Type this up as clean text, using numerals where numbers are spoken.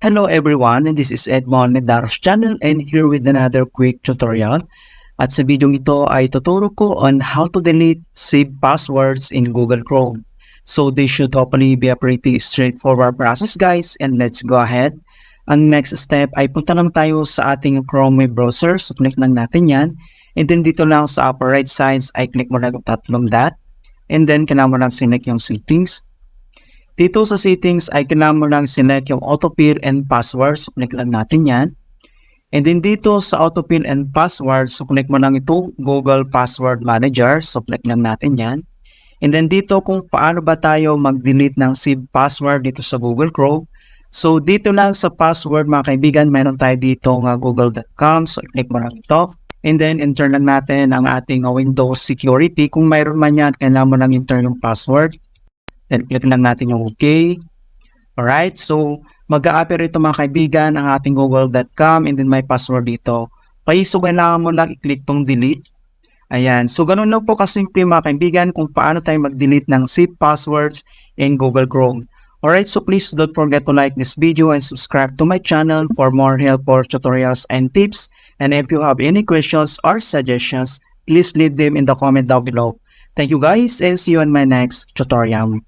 Hello everyone, and this is Edmond Medaros channel and here with another quick tutorial. At sa video ito ay tuturo ko on how to delete saved passwords in Google Chrome. So this should hopefully be a pretty straightforward process guys, and let's go ahead. Ang next step ay punta lang tayo sa ating Chrome web browser. So click lang natin yan. And then dito lang sa upper right side ay click mo lang yung tatlong dot. And then kailangan mo lang select yung settings. Dito sa settings ay kailangan mo lang select yung autofill and password. So click lang natin yan. And then dito sa autofill and password, so click mo lang ito Google Password Manager. So click lang natin yan. And then dito kung paano ba tayo mag-delete ng saved password dito sa Google Chrome. So dito lang sa password mga kaibigan, meron tayo dito nga google.com. So click mo lang ito. And then enter lang natin ang ating Windows security. Kung mayroon man yan, kailangan mo lang enter yung password. Then click lang natin yung OK. Alright, so mag-a-appear ito mga kaibigan ang ating google.com and then may password dito. Okay, so kailangan mo lang i-click tong delete. Ayan, so ganun lang po kasimple mga kaibigan kung paano tayo mag-delete ng saved passwords in Google Chrome. Alright, so please don't forget to like this video and subscribe to my channel for more helpful tutorials and tips. And if you have any questions or suggestions, please leave them in the comment down below. Thank you guys and see you in my next tutorial.